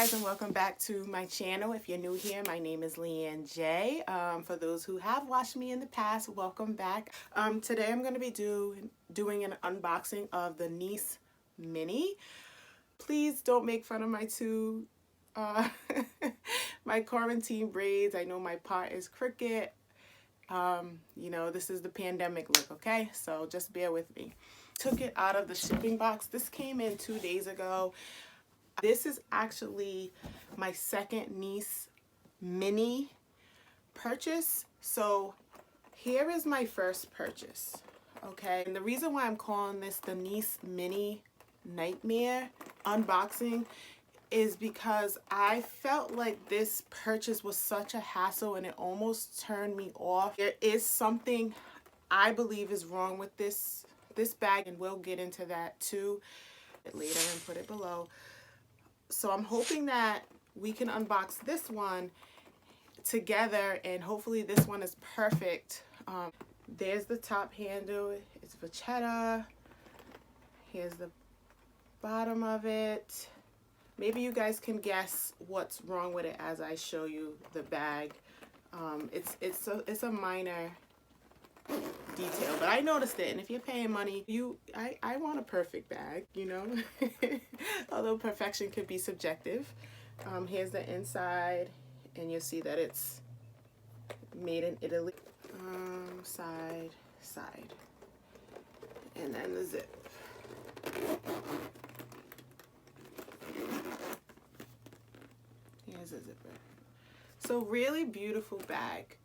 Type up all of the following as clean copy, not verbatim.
guys, and welcome back to my channel. If you're new here, my name is Leanne J. For those who have watched me in the past, welcome back. Today I'm going to be doing an unboxing of the Nice Mini. Please don't make fun of my my quarantine braids. I know my part is crooked. You know, this is the pandemic look, okay? So just bear with me. Took it out of the shipping box. This came in 2 days ago. This is actually my second Nice Mini purchase. So here is my first purchase, okay? And the reason why I'm calling this the Nice Mini Nightmare unboxing is because I felt like this purchase was such a hassle and it almost turned me off. There is something I believe is wrong with this bag, and we'll get into that too later and put it below. So I'm hoping that we can unbox this one together, and hopefully this one is perfect. There's the top handle. It's vachetta. Here's the bottom of it. Maybe you guys can guess what's wrong with it as I show you the bag. It's a minor detail, but I noticed it, and if you're paying money, I want a perfect bag, you know. Although perfection could be subjective. Here's the inside, and you'll see that it's made in Italy. Side, and then the zip. Here's a zipper. So really beautiful bag.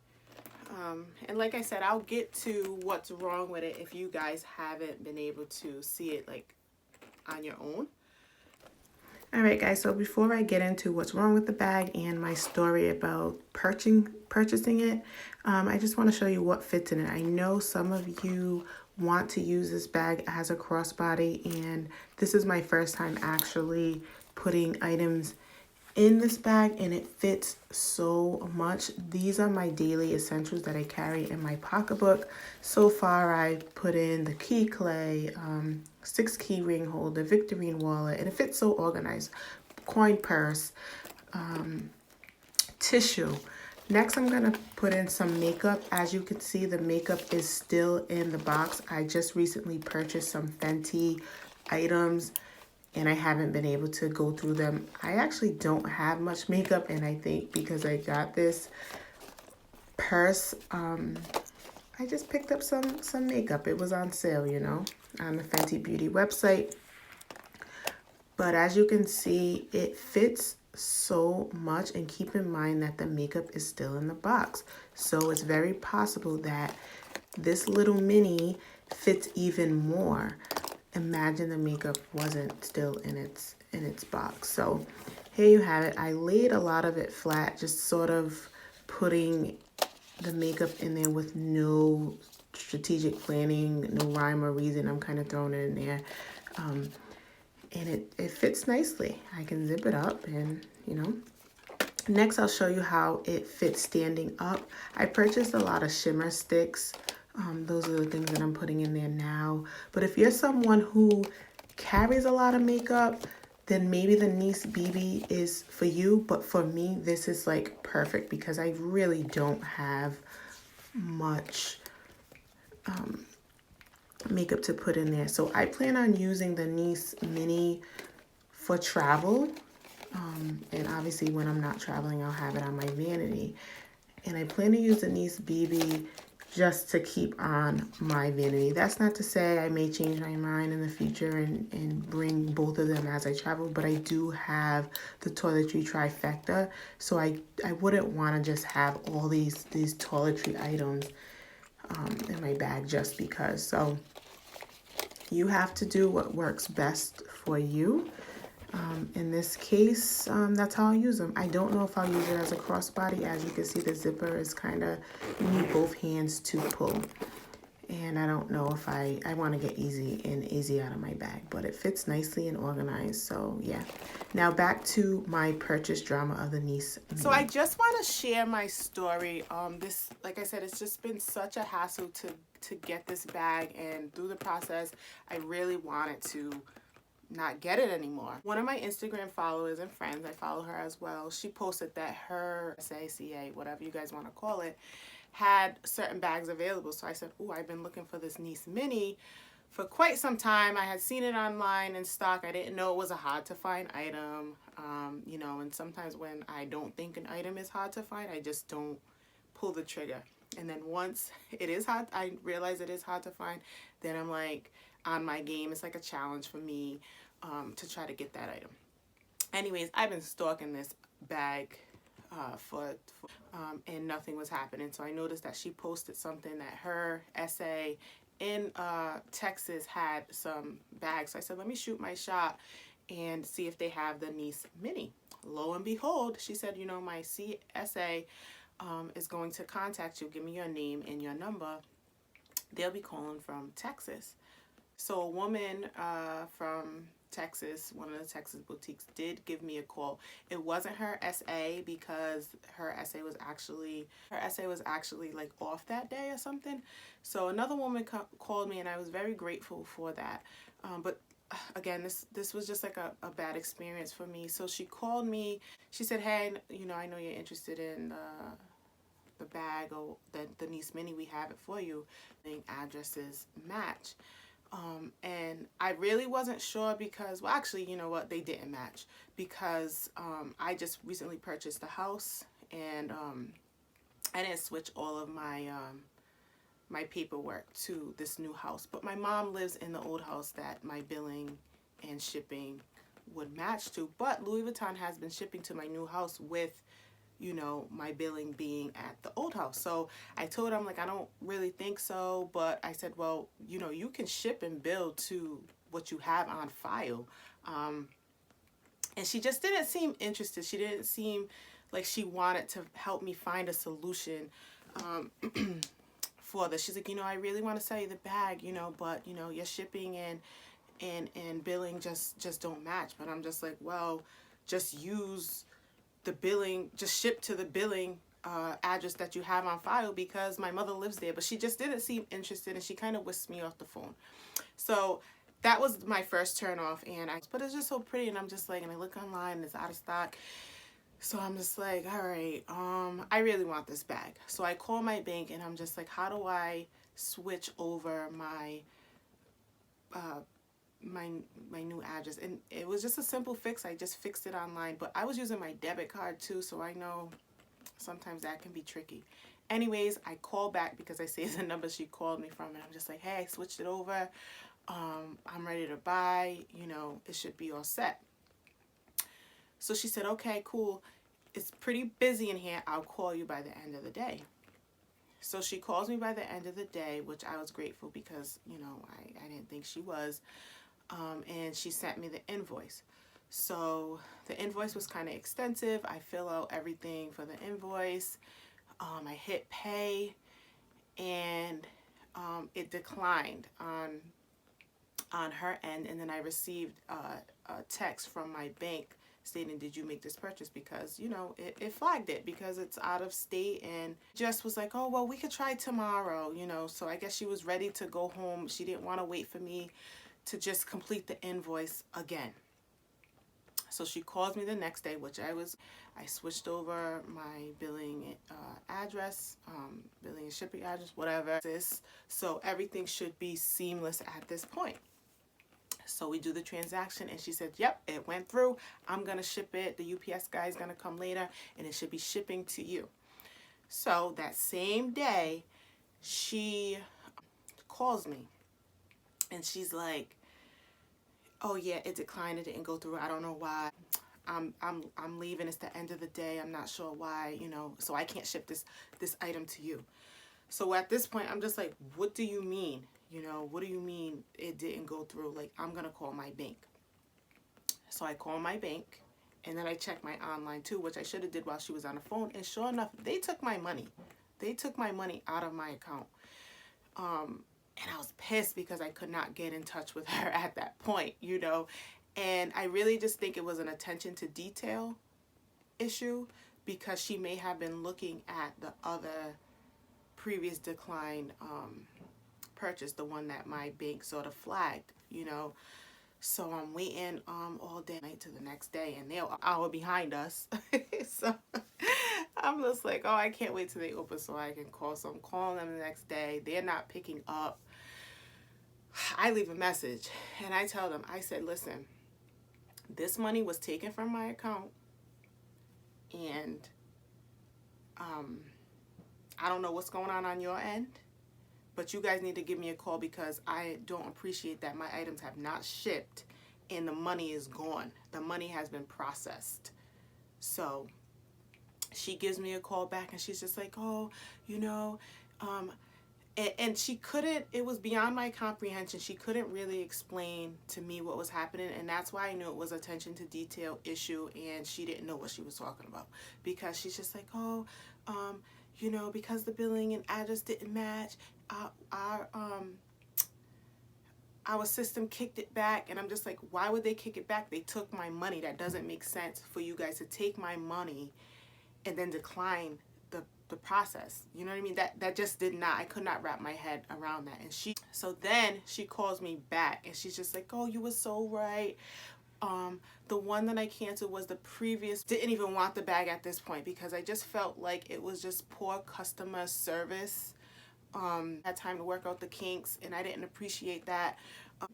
And like I said, I'll get to what's wrong with it if you guys haven't been able to see it like on your own. Alright guys, so before I get into what's wrong with the bag and my story about purchasing it, I just want to show you what fits in it. I know some of you want to use this bag as a crossbody, and this is my first time actually putting items in this bag, and it fits so much. These are my daily essentials that I carry in my pocketbook. So far I put in the key clay, 6 key ring holder, Victorine wallet, and it fits so organized. Coin purse, tissue. Next I'm gonna put in some makeup. As you can see, the makeup is still in the box. I just recently purchased some Fenty items, and I haven't been able to go through them. I actually don't have much makeup, and I think because I got this purse, I just picked up some makeup. It was on sale, you know, on the Fenty Beauty website. But as you can see, it fits so much, and keep in mind that the makeup is still in the box. So it's very possible that this little mini fits even more. Imagine the makeup wasn't still in its box. So here you have it. I laid a lot of it flat, just sort of putting the makeup in there with no strategic planning, no rhyme or reason. I'm kind of throwing it in there. And it fits nicely. I can zip it up, and you know. Next, I'll show you how it fits standing up. I purchased a lot of shimmer sticks. Those are the things that I'm putting in there now. But if you're someone who carries a lot of makeup, then maybe the Nice BB is for you. But for me, this is like perfect because I really don't have much makeup to put in there. So I plan on using the Nice Mini for travel. And obviously when I'm not traveling, I'll have it on my vanity. And I plan to use the Nice BB just to keep on my vanity. That's not to say I may change my mind in the future and bring both of them as I travel, but I do have the toiletry trifecta, so I wouldn't want to just have all these toiletry items in my bag just because. So you have to do what works best for you. In this case, that's how I'll use them. I don't know if I'll use it as a crossbody. As you can see, the zipper is kind of, you need both hands to pull. And I don't know if I want to get easy out of my bag, but it fits nicely and organized. So yeah. Now back to my purchase drama of the Nice Mini. So I just want to share my story. This, like I said, it's just been such a hassle to get this bag, and through the process, I really wanted to not get it anymore. One of my Instagram followers and friends, I follow her as well, she posted that her SACA, whatever you guys want to call it, had certain bags available. So I said, oh, I've been looking for this Nice Mini for quite some time. I had seen it online in stock. I didn't know it was a hard to find item. You know, and sometimes when I don't think an item is hard to find, I just don't pull the trigger. And then once it is hard, I realize it is hard to find, then I'm like on my game. It's like a challenge for me to try to get that item. Anyways, I've been stalking this bag and nothing was happening. So I noticed that she posted something that her SA in Texas had some bags. So I said, let me shoot my shot and see if they have the Nice Mini. Lo and behold, she said, you know, my CSA is going to contact you. Give me your name and your number. They'll be calling from Texas. So a woman from Texas, one of the Texas boutiques, did give me a call. It wasn't her SA because her SA was actually like off that day or something. So another woman called me, and I was very grateful for that. But again, this was just like a bad experience for me. So she called me. She said, hey, you know, I know you're interested in the bag or the Nice Mini. We have it for you. The addresses match. And I really wasn't sure because, well, actually, you know what, they didn't match because I just recently purchased a house, and I didn't switch all of my my paperwork to this new house. But my mom lives in the old house that my billing and shipping would match to. But Louis Vuitton has been shipping to my new house with, you know, my billing being at the old house. So I told her, I'm like, I don't really think so. But I said, well, you know, you can ship and bill to what you have on file. And she just didn't seem interested. She didn't seem like she wanted to help me find a solution for this. She's like, you know, I really want to sell you the bag, you know, but, you know, your shipping and billing just don't match. But I'm just like, well, just use the billing, just ship to the billing address that you have on file because my mother lives there. But she just didn't seem interested, and she kind of whisked me off the phone. So that was my first turn off, but it's just so pretty, and I'm just like, and I look online and it's out of stock. So I'm just like, all right, I really want this bag. So I call my bank, and I'm just like, how do I switch over my my new address? And it was just a simple fix. I just fixed it online, but I was using my debit card too, so I know sometimes that can be tricky. Anyways, I call back because I saved the number she called me from, and I'm just like, hey, I switched it over. I'm ready to buy, you know, it should be all set. So she said, okay, cool. It's pretty busy in here. I'll call you by the end of the day. So she calls me by the end of the day, which I was grateful because, you know, I didn't think she was. And she sent me the invoice. So the invoice was kind of extensive. I fill out everything for the invoice. I hit pay, and it declined on her end. And then I received a text from my bank stating, did you make this purchase? Because, you know, it flagged it because it's out of state, and just was like, oh, well, we could try tomorrow, you know. So I guess she was ready to go home. She didn't want to wait for me to just complete the invoice again. So she calls me the next day, which I switched over my billing address, billing and shipping address, whatever. So everything should be seamless at this point. So we do the transaction, and she said, yep, it went through. I'm going to ship it. The UPS guy is going to come later, and it should be shipping to you. So that same day, she calls me, and she's like, oh yeah, it declined. It didn't go through. I don't know why. I'm leaving. It's the end of the day. I'm not sure why, you know, so I can't ship this item to you. So at this point, I'm just like, what do you mean? You know, what do you mean it didn't go through? Like, I'm going to call my bank. So I call my bank, and then I check my online too, which I should have did while she was on the phone. And sure enough, they took my money. They took my money out of my account. And I was pissed because I could not get in touch with her at that point, you know. And I really just think it was an attention to detail issue, because she may have been looking at the other previous declined purchase, the one that my bank sort of flagged, you know. So I'm waiting all day night to the next day, and they're an hour behind us. So I'm just like, oh, I can't wait till they open so I can call. So I'm calling them the next day. They're not picking up. I leave a message and I tell them, I said, listen, this money was taken from my account, and I don't know what's going on your end, but you guys need to give me a call because I don't appreciate that my items have not shipped and the money is gone. The money has been processed. So she gives me a call back and she's just like, oh, you know, and she couldn't, it was beyond my comprehension. She couldn't really explain to me what was happening, and that's why I knew it was attention to detail issue, and she didn't know what she was talking about, because she's just like, oh, you know, because the billing and address didn't match, our system kicked it back. And I'm just like, why would they kick it back? They took my money. That doesn't make sense for you guys to take my money and then decline the process. You know what I mean? That just did not, I could not wrap my head around that. And so then she calls me back and she's just like, oh, you were so right. The one that I canceled was the previous, didn't even want the bag at this point because I just felt like it was just poor customer service. Had time to work out the kinks, and I didn't appreciate that.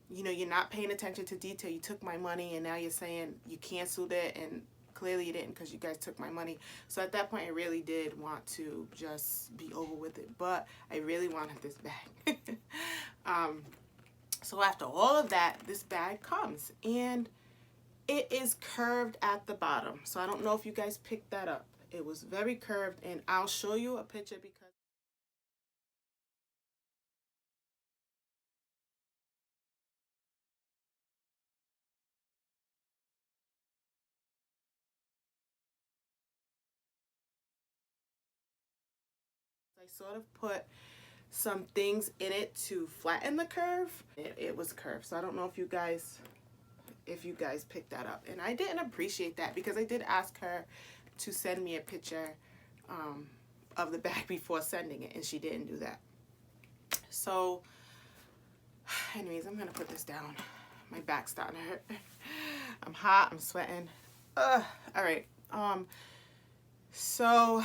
You know, you're not paying attention to detail. You took my money and now you're saying you canceled it, and clearly you didn't because you guys took my money. So at that point I really did want to just be over with it, but I really wanted this bag. So after all of that, this bag comes and it is curved at the bottom. So I don't know if you guys picked that up. It was very curved, and I'll show you a picture because I sort of put some things in it to flatten the curve. It was curved. So I don't know if you guys picked that up. And I didn't appreciate that because I did ask her to send me a picture of the bag before sending it, and she didn't do that. So anyways, I'm gonna put this down. My back's starting to hurt. I'm hot, I'm sweating. All right. So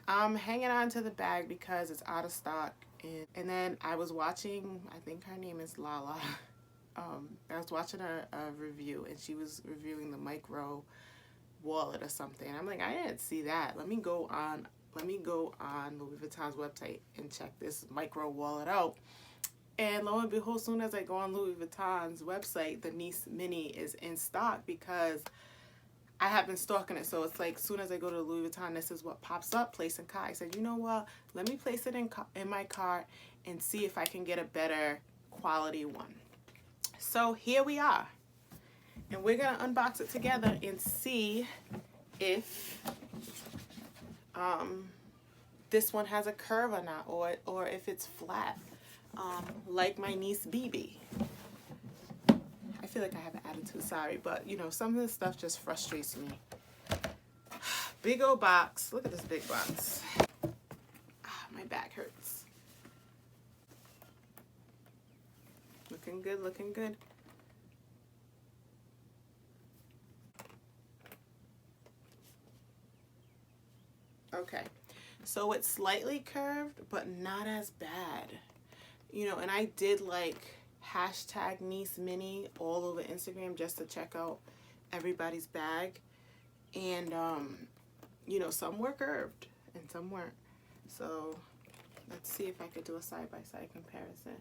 I'm hanging on to the bag because it's out of stock. And then I was watching, I think her name is Lala. I was watching a review, and she was reviewing the micro wallet or something. I'm like, I didn't see that. Let me go on Louis Vuitton's website and check this micro wallet out. And lo and behold, as soon as I go on Louis Vuitton's website, the Nice Mini is in stock because I have been stalking it. So it's like, as soon as I go to Louis Vuitton, this is what pops up, place in cart. I said, you know what? Let me place it in my cart and see if I can get a better quality one. So here we are. And we're going to unbox it together and see if this one has a curve or not, or if it's flat, like my niece BB. I feel like I have an attitude, sorry, but you know, some of this stuff just frustrates me. Big old box. Look at this big box. My back hurts. Looking good, looking good. Okay, so it's slightly curved, but not as bad. You know, and I did like hashtag Nice Mini all over Instagram just to check out everybody's bag. And, you know, some were curved and some weren't. So let's see if I could do a side-by-side comparison.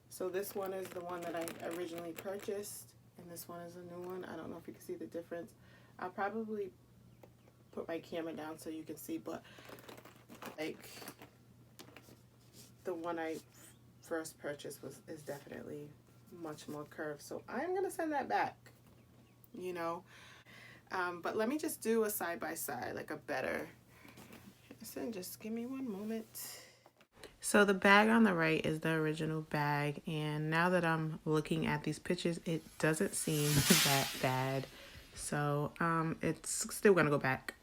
So this one is the one that I originally purchased, and this one is a new one. I don't know if you can see the difference. I'll probably put my camera down so you can see, but like the one I first purchased is definitely much more curved. So I'm gonna send that back, you know. But let me just do a side-by-side, like a better. Listen, just give me one moment. So the bag on the right is the original bag, and now that I'm looking at these pictures, it doesn't seem that bad. So it's still gonna go back.